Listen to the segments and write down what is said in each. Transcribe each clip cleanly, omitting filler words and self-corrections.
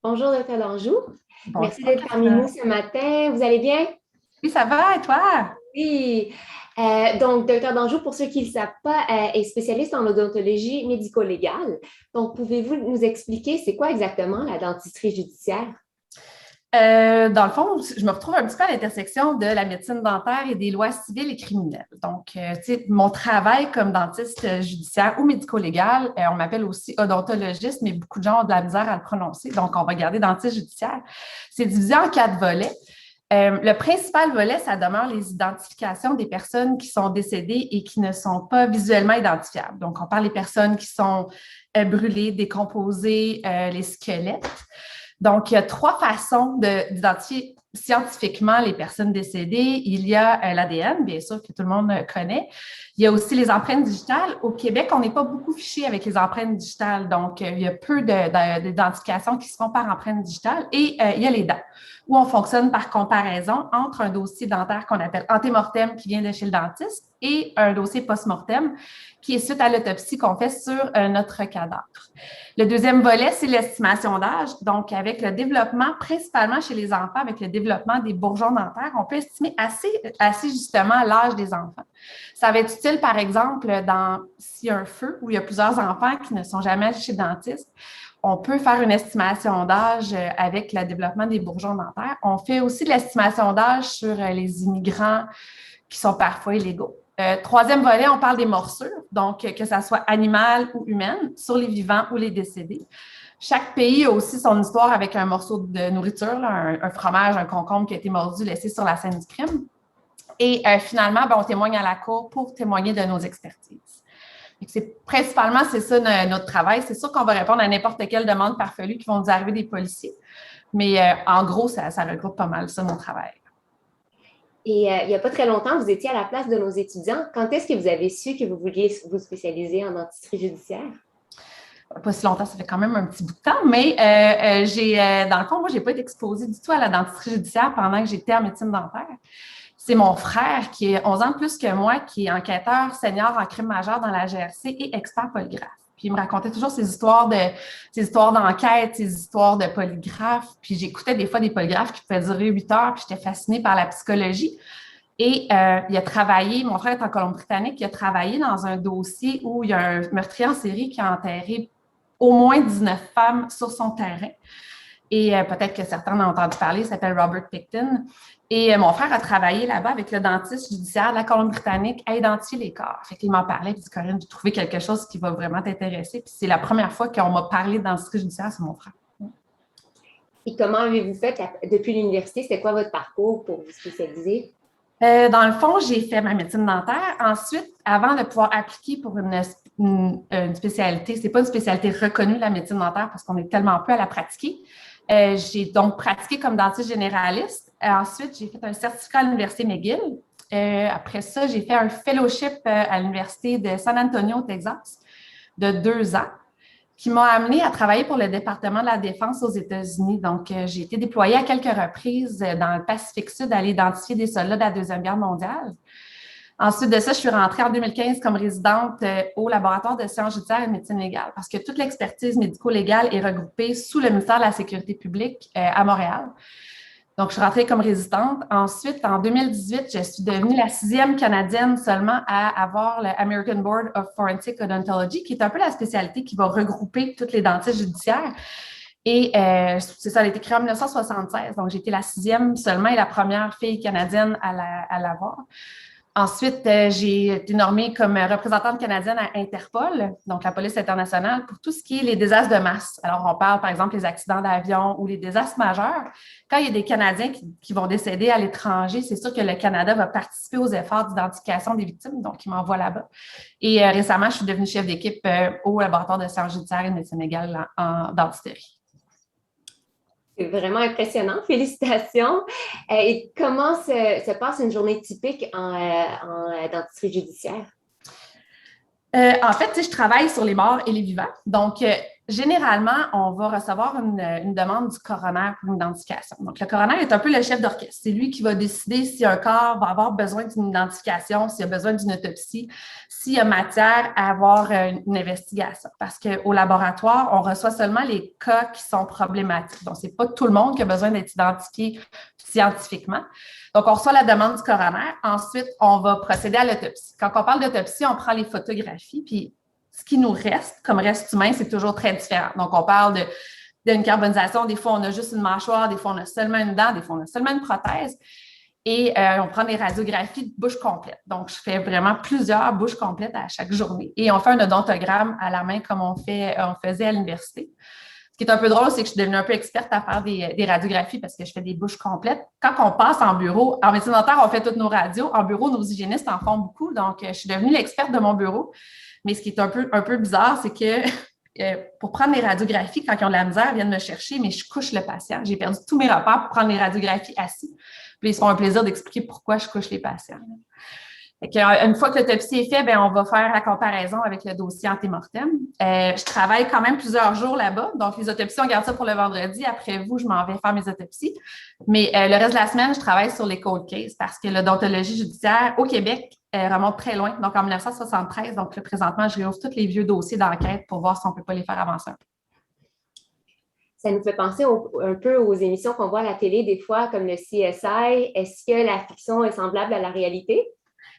Bonjour, Docteur Danjou. Merci Bonjour, d'être parmi nous Catherine. ce matin. Vous allez bien? Oui, ça va, et toi? Oui. Donc, Docteur Danjou, pour ceux qui ne le savent pas, est spécialiste en odontologie médico-légale. Donc, pouvez-vous nous expliquer c'est quoi exactement la dentisterie judiciaire? Dans le fond, je me retrouve un petit peu à l'intersection de la médecine dentaire et des lois civiles et criminelles. Donc, tu sais, mon travail comme dentiste judiciaire ou médico-légal, on m'appelle aussi odontologiste, mais beaucoup de gens ont de la misère à le prononcer. Donc, on va garder dentiste judiciaire. C'est divisé en 4 volets. Le principal volet, ça demeure les identifications des personnes qui sont décédées et qui ne sont pas visuellement identifiables. Donc, on parle des personnes qui sont brûlées, décomposées, les squelettes. Donc, il y a 3 façons d'identifier scientifiquement les personnes décédées. Il y a l'ADN, bien sûr, que tout le monde connaît. Il y a aussi les empreintes digitales. Au Québec, on n'est pas beaucoup fiché avec les empreintes digitales. Donc, il y a peu d'identifications qui se font par empreinte digitale. Et il y a les dents, où on fonctionne par comparaison entre un dossier dentaire qu'on appelle antémortem qui vient de chez le dentiste et un dossier post-mortem qui est suite à l'autopsie qu'on fait sur notre cadavre. Le deuxième volet, c'est l'estimation d'âge. Donc, avec le développement, principalement chez les enfants, avec le développement des bourgeons dentaires, on peut estimer assez justement l'âge des enfants. Ça va être utile, par exemple, s'il y a un feu où il y a plusieurs enfants qui ne sont jamais chez le dentiste, on peut faire une estimation d'âge avec le développement des bourgeons dentaires. On fait aussi de l'estimation d'âge sur les immigrants qui sont parfois illégaux. Troisième volet, on parle des morsures, donc que ça soit animale ou humaine, sur les vivants ou les décédés. Chaque pays a aussi son histoire avec un morceau de nourriture, là, un fromage, un concombre qui a été mordu, laissé sur la scène du crime. Et finalement, ben, on témoigne à la cour pour témoigner de nos expertises. Principalement, c'est ça notre travail. C'est sûr qu'on va répondre à n'importe quelle demande farfelue qui vont nous arriver des policiers. Mais en gros, ça regroupe pas mal ça, mon travail. Et il n'y a pas très longtemps, vous étiez à la place de nos étudiants. Quand est-ce que vous avez su que vous vouliez vous spécialiser en dentisterie judiciaire? Pas si longtemps, ça fait quand même un petit bout de temps, mais dans le fond, moi, j'ai pas été exposée du tout à la dentisterie judiciaire pendant que j'étais en médecine dentaire. C'est mon frère qui est 11 ans de plus que moi, qui est enquêteur senior en crime majeur dans la GRC et expert polygraphe. Puis il me racontait toujours ses histoires d'enquête, ses histoires de polygraphe. Puis j'écoutais des fois des polygraphes qui pouvaient durer 8 heures, puis j'étais fascinée par la psychologie. Et il a travaillé, mon frère est en Colombie-Britannique, il a travaillé dans un dossier où il y a un meurtrier en série qui a enterré au moins 19 femmes sur son terrain. Et peut-être que certains en ont entendu parler, il s'appelle Robert Picton. Et mon frère a travaillé là-bas avec le dentiste judiciaire de la Colombie-Britannique à identifier les corps. Fait qu'il m'en parlait, puis il dit, Corinne, j'ai trouvé quelque chose qui va vraiment t'intéresser. Puis c'est la première fois qu'on m'a parlé de dentisterie judiciaire, c'est mon frère. Et comment avez-vous fait depuis l'université? C'était quoi votre parcours pour vous spécialiser? Dans le fond, j'ai fait ma médecine dentaire. Ensuite, avant de pouvoir appliquer pour une spécialité, c'est pas une spécialité reconnue, la médecine dentaire, parce qu'on est tellement peu à la pratiquer. J'ai donc pratiqué comme dentiste généraliste. Ensuite, j'ai fait un certificat à l'Université McGill. Après ça, j'ai fait un fellowship à l'Université de San Antonio, au Texas, de 2 ans qui m'a amené à travailler pour le département de la Défense aux États-Unis. Donc, j'ai été déployée à quelques reprises dans le Pacifique Sud à aller identifier des soldats de la Deuxième Guerre mondiale. Ensuite de ça, je suis rentrée en 2015 comme résidente au laboratoire de sciences judiciaires et de médecine légale parce que toute l'expertise médico-légale est regroupée sous le ministère de la Sécurité publique à Montréal. Donc, je suis rentrée comme résidente. Ensuite, en 2018, je suis devenue la 6e Canadienne seulement à avoir le American Board of Forensic Odontology, qui est un peu la spécialité qui va regrouper toutes les dentistes judiciaires. Et c'est ça, elle a été créée en 1976. Donc, j'ai été la 6e seulement et la première fille canadienne à l'avoir. Ensuite, j'ai été nommée comme représentante canadienne à Interpol, donc la police internationale, pour tout ce qui est les désastres de masse. Alors, on parle par exemple des accidents d'avion ou les désastres majeurs. Quand il y a des Canadiens qui vont décéder à l'étranger, c'est sûr que le Canada va participer aux efforts d'identification des victimes, donc il m'envoie là-bas. Et récemment, je suis devenue chef d'équipe au laboratoire de sciences judiciaires et de médecine légale en dentisterie. C'est vraiment impressionnant. Félicitations. Et comment se passe une journée typique en dentisterie judiciaire? En fait, je travaille sur les morts et les vivants. Donc, généralement, on va recevoir une demande du coroner pour une identification. Donc, le coroner est un peu le chef d'orchestre. C'est lui qui va décider si un corps va avoir besoin d'une identification, s'il y a besoin d'une autopsie, s'il y a matière à avoir une investigation. Parce qu'au laboratoire, on reçoit seulement les cas qui sont problématiques. Donc, ce n'est pas tout le monde qui a besoin d'être identifié scientifiquement. Donc, on reçoit la demande du coroner. Ensuite, on va procéder à l'autopsie. Quand on parle d'autopsie, on prend les photographies, puis ce qui nous reste comme reste humain, c'est toujours très différent. Donc, on parle d'une carbonisation. Des fois, on a juste une mâchoire, des fois, on a seulement une dent, des fois, on a seulement une prothèse. Et on prend des radiographies de bouche complète. Donc, je fais vraiment plusieurs bouches complètes à chaque journée. Et on fait un odontogramme à la main comme on faisait à l'université. Ce qui est un peu drôle, c'est que je suis devenue un peu experte à faire des radiographies parce que je fais des bouches complètes. Quand on passe en bureau, en médecine dentaire, on fait toutes nos radios. En bureau, nos hygiénistes en font beaucoup. Donc, je suis devenue l'experte de mon bureau. Mais ce qui est un peu bizarre, c'est que pour prendre les radiographies, quand ils ont de la misère, ils viennent me chercher, mais je couche le patient. J'ai perdu tous mes repères pour prendre les radiographies assis. Puis ils se font un plaisir d'expliquer pourquoi je couche les patients. Fait une fois que l'autopsie est faite, ben, on va faire la comparaison avec le dossier antémortem. Je travaille quand même plusieurs jours là-bas. Donc, les autopsies, on garde ça pour le vendredi. Après vous, je m'en vais faire mes autopsies. Mais le reste de la semaine, je travaille sur les cold cases parce que l'odontologie judiciaire au Québec remonte très loin. Donc, en 1973. Donc, là, présentement, je réouvre tous les vieux dossiers d'enquête pour voir si on ne peut pas les faire avancer. Ça nous fait penser un peu aux émissions qu'on voit à la télé des fois, comme le CSI. Est-ce que la fiction est semblable à la réalité?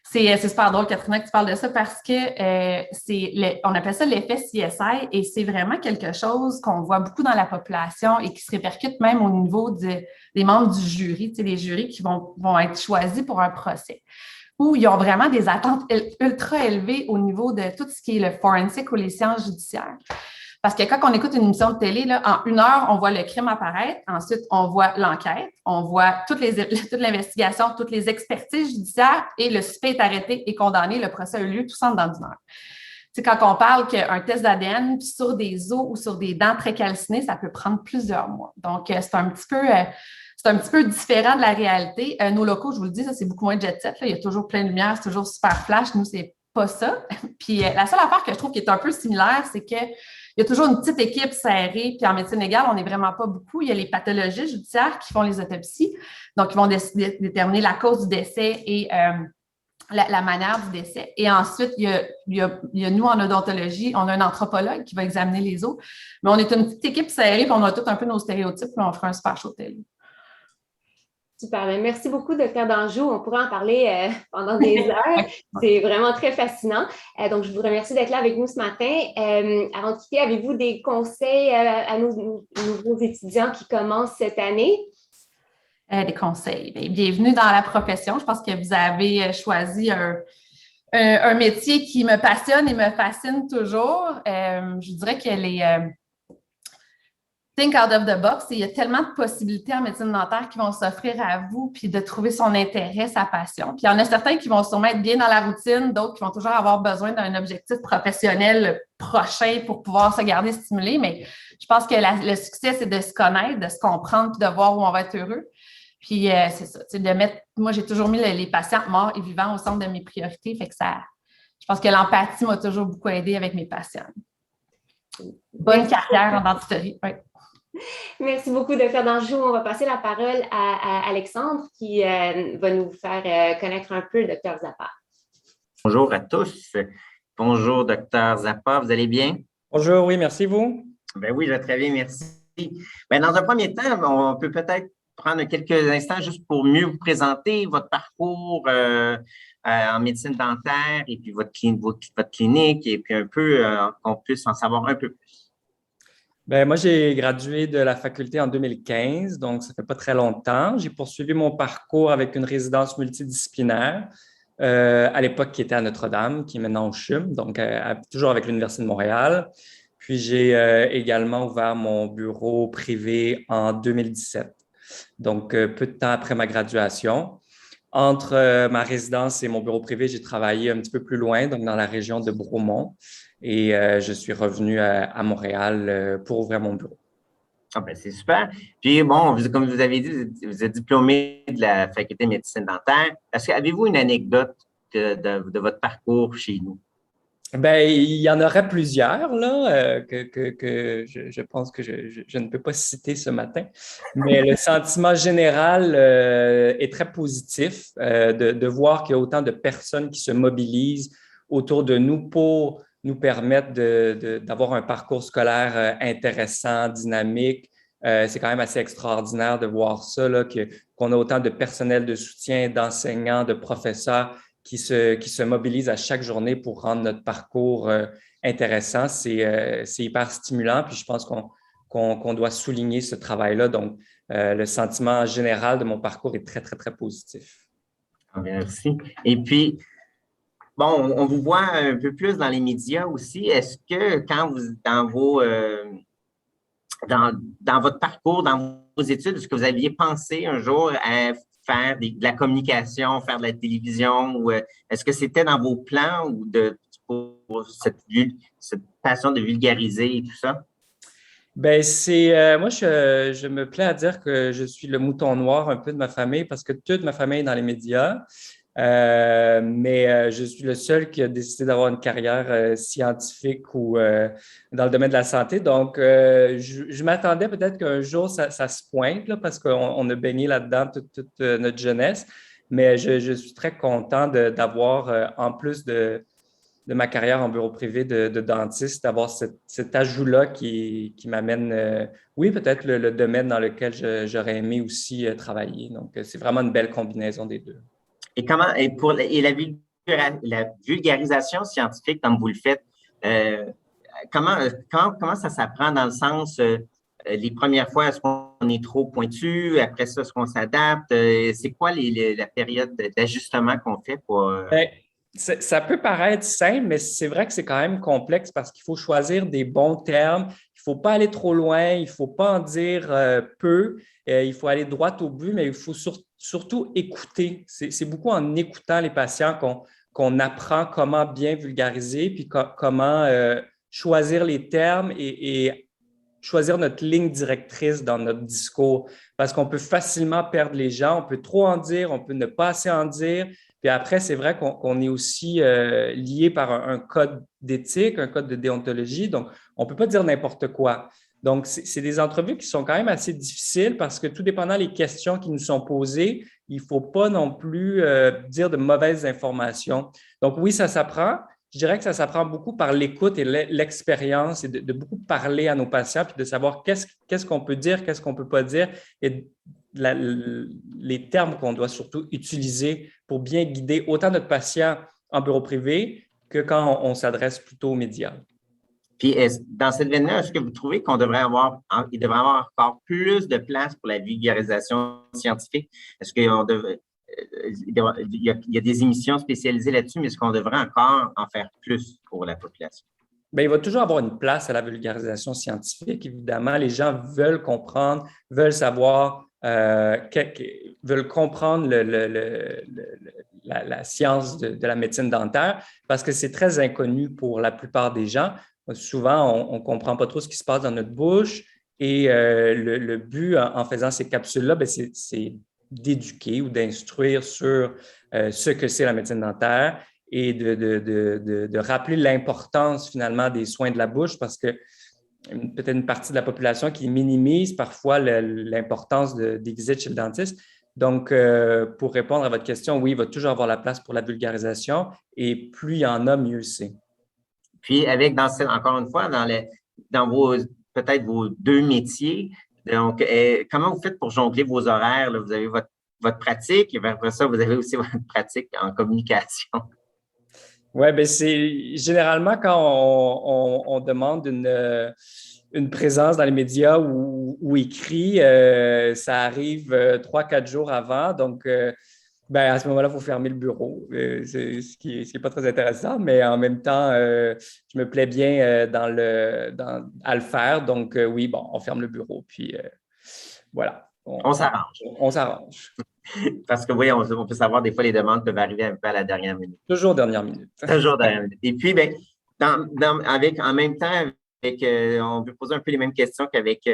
C'est super drôle, Catherine, que tu parles de ça parce que on appelle ça l'effet CSI et c'est vraiment quelque chose qu'on voit beaucoup dans la population et qui se répercute même au niveau des membres du jury, tu sais, les jurys qui vont être choisis pour un procès, où ils ont vraiment des attentes ultra élevées au niveau de tout ce qui est le forensic ou les sciences judiciaires. Parce que quand on écoute une émission de télé, là, en 1 heure, on voit le crime apparaître. Ensuite, on voit l'enquête, on voit toute l'investigation, toutes les expertises judiciaires et le suspect est arrêté et condamné. Le procès a eu lieu tout ça dans 1 heure. Tu sais, quand on parle qu'un test d'ADN sur des os ou sur des dents très calcinées, ça peut prendre plusieurs mois. Donc, c'est un petit peu différent de la réalité. Nos locaux, je vous le dis, ça, c'est beaucoup moins jet-set. Il y a toujours plein de lumière, c'est toujours super flash. Nous, c'est pas ça. Puis, la seule affaire que je trouve qui est un peu similaire, c'est que il y a toujours une petite équipe serrée, puis en médecine légale, on n'est vraiment pas beaucoup. Il y a les pathologistes judiciaires qui font les autopsies, donc ils vont déterminer la cause du décès et la manière du décès. Et ensuite, il y a nous, en odontologie, on a un anthropologue qui va examiner les os, mais on est une petite équipe serrée, puis on a tout un peu nos stéréotypes, puis on fera un super show télé. Super. Merci beaucoup, Dr. Danjou. On pourrait en parler pendant des heures. C'est vraiment très fascinant. Donc, je vous remercie d'être là avec nous ce matin. Avant de quitter, avez-vous des conseils à nos nouveaux étudiants qui commencent cette année? Des conseils. Bien, bienvenue dans la profession. Je pense que vous avez choisi un métier qui me passionne et me fascine toujours. Je dirais que think out of the box, il y a tellement de possibilités en médecine dentaire qui vont s'offrir à vous, puis de trouver son intérêt, sa passion. Puis il y en a certains qui vont sûrement être bien dans la routine, d'autres qui vont toujours avoir besoin d'un objectif professionnel prochain pour pouvoir se garder stimulé. Mais je pense que le succès, c'est de se connaître, de se comprendre, puis de voir où on va être heureux. Puis c'est ça, de mettre. Moi, j'ai toujours mis les patients morts et vivants au centre de mes priorités. Fait que je pense que l'empathie m'a toujours beaucoup aidé avec mes patients. Bonne carrière en dentisterie. Oui. Merci beaucoup, Dr. Danjou. On va passer la parole à Alexandre qui va nous faire connaître un peu le Dr. Zappa. Bonjour à tous. Bonjour, Dr. Zappa. Vous allez bien? Bonjour, oui, merci, vous? Ben oui, je vais très bien, merci. Ben, dans un premier temps, on peut peut-être prendre quelques instants juste pour mieux vous présenter votre parcours en médecine dentaire et puis votre clinique et puis un peu qu'on puisse en savoir un peu plus. Ben, moi, j'ai gradué de la faculté en 2015, donc ça fait pas très longtemps. J'ai poursuivi mon parcours avec une résidence multidisciplinaire, à l'époque qui était à Notre-Dame, qui est maintenant au CHUM, donc toujours avec l'Université de Montréal. Puis j'ai également ouvert mon bureau privé en 2017, donc peu de temps après ma graduation. Entre ma résidence et mon bureau privé, j'ai travaillé un petit peu plus loin, donc dans la région de Bromont. Et je suis revenu à Montréal pour ouvrir mon bureau. Ah ben, c'est super. Puis bon, comme vous avez dit, vous êtes diplômé de la faculté de médecine dentaire. Avez-vous une anecdote de votre parcours chez nous? Ben, il y en aurait plusieurs là, que je pense que je ne peux pas citer ce matin, mais le sentiment général est très positif de voir qu'il y a autant de personnes qui se mobilisent autour de nous pour nous permettre d'avoir un parcours scolaire intéressant, dynamique. C'est quand même assez extraordinaire de voir ça, là, qu'on a autant de personnel de soutien, d'enseignants, de professeurs qui se mobilisent à chaque journée pour rendre notre parcours intéressant. C'est hyper stimulant, puis je pense qu'on doit souligner ce travail-là. Donc, le sentiment général de mon parcours est très, très, très positif. Merci. Et puis, bon, on vous voit un peu plus dans les médias aussi. Est-ce que quand vous, dans votre parcours, dans vos études, est-ce que vous aviez pensé un jour à faire de la communication, faire de la télévision, ou est-ce que c'était dans vos plans ou pour cette passion de vulgariser et tout ça? Ben moi je me plais à dire que je suis le mouton noir un peu de ma famille parce que toute ma famille est dans les médias. Mais je suis le seul qui a décidé d'avoir une carrière scientifique ou dans le domaine de la santé. Donc, je m'attendais peut-être qu'un jour, ça se pointe là, parce qu'on a baigné là-dedans toute notre jeunesse. Mais je suis très content d'avoir, en plus de ma carrière en bureau privé de dentiste, d'avoir cet ajout-là qui m'amène, oui, peut-être le domaine dans lequel j'aurais aimé aussi travailler. Donc, c'est vraiment une belle combinaison des deux. Et la vulgarisation scientifique, comme vous le faites, comment ça s'apprend dans le sens, les premières fois, est-ce qu'on est trop pointu? Après ça, est-ce qu'on s'adapte? C'est quoi la période d'ajustement qu'on fait pour… Ben, ça peut paraître simple, mais c'est vrai que c'est quand même complexe parce qu'il faut choisir des bons termes. Il ne faut pas aller trop loin, il ne faut pas en dire peu. Il faut aller droit au but, mais il faut surtout écouter. C'est beaucoup en écoutant les patients qu'on apprend comment bien vulgariser, puis comment choisir les termes et choisir notre ligne directrice dans notre discours. Parce qu'on peut facilement perdre les gens, on peut trop en dire, on peut ne pas assez en dire. Puis après, c'est vrai qu'on est aussi lié par un code d'éthique, un code de déontologie. Donc, on ne peut pas dire n'importe quoi. Donc, c'est des entrevues qui sont quand même assez difficiles parce que tout dépendant des questions qui nous sont posées, il ne faut pas non plus dire de mauvaises informations. Donc, oui, ça s'apprend. Je dirais que ça s'apprend beaucoup par l'écoute et l'expérience et de beaucoup parler à nos patients puis de savoir qu'est-ce qu'on peut dire, qu'est-ce qu'on ne peut pas dire et les termes qu'on doit surtout utiliser pour bien guider autant notre patient en bureau privé que quand on s'adresse plutôt aux médias. Puis, dans cette veine-là, est-ce que vous trouvez il devrait y avoir encore plus de place pour la vulgarisation scientifique? Est-ce qu'on devrait… il y a des émissions spécialisées là-dessus, mais est-ce qu'on devrait encore en faire plus pour la population? Bien, il va toujours avoir une place à la vulgarisation scientifique. Évidemment, les gens veulent comprendre, veulent savoir, veulent comprendre la science de la médecine dentaire parce que c'est très inconnu pour la plupart des gens. Souvent, on ne comprend pas trop ce qui se passe dans notre bouche et le but en faisant ces capsules-là, c'est d'éduquer ou d'instruire sur ce que c'est la médecine dentaire et de rappeler l'importance finalement des soins de la bouche parce que peut-être une partie de la population qui minimise parfois l'importance des visites chez le dentiste. Donc, pour répondre à votre question, oui, il va toujours avoir la place pour la vulgarisation et plus il y en a, mieux c'est. Puis, encore une fois, dans peut-être vos deux métiers, donc, comment vous faites pour jongler vos horaires? Là? Vous avez votre pratique et après ça, vous avez aussi votre pratique en communication. Oui, bien, c'est généralement quand on demande une présence dans les médias ou écrit, ça arrive 3-4 jours avant. Donc, ben, à ce moment-là, il faut fermer le bureau. C'est ce qui est pas très intéressant, mais en même temps, je me plais bien à le faire. Donc, oui, bon, on ferme le bureau, puis voilà. On s'arrange. On s'arrange. Parce que oui, on peut savoir des fois les demandes peuvent arriver un peu à la dernière minute. Toujours dernière minute. Toujours dernière minute. Et puis, ben, en même temps, on veut poser un peu les mêmes questions qu'avec…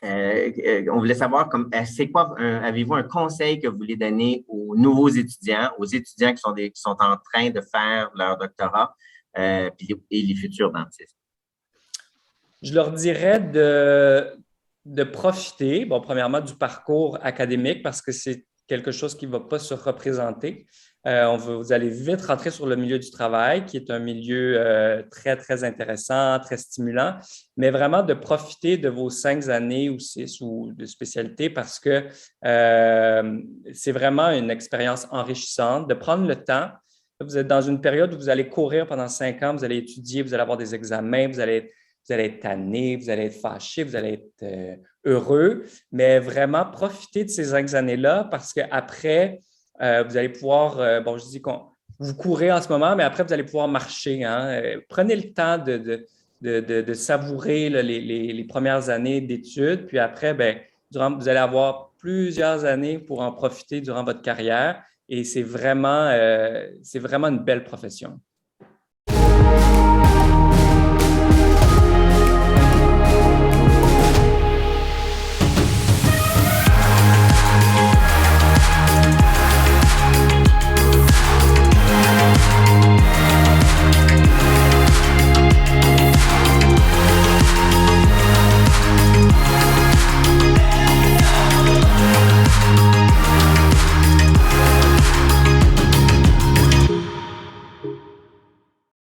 on voulait savoir, c'est quoi, avez-vous un conseil que vous voulez donner aux nouveaux étudiants, aux étudiants qui sont en train de faire leur doctorat et les futurs dentistes? Je leur dirais de profiter, bon, premièrement, du parcours académique parce que c'est quelque chose qui ne va pas se représenter. Vous allez vite rentrer sur le milieu du travail, qui est un milieu très, très intéressant, très stimulant, mais vraiment de profiter de vos 5 années ou 6 ou de spécialité parce que c'est vraiment une expérience enrichissante, de prendre le temps. Vous êtes dans une période où vous allez courir pendant 5 ans, vous allez étudier, vous allez avoir des examens, vous allez être tanné, vous allez être fâché, vous allez être heureux, mais vraiment profitez de ces 5 années-là parce qu'après, vous allez pouvoir, bon, je dis qu'on vous courez en ce moment, mais après, vous allez pouvoir marcher. Hein. Prenez le temps de savourer là, les premières années d'études, puis après, bien, vous allez avoir plusieurs années pour en profiter durant votre carrière et c'est vraiment une belle profession.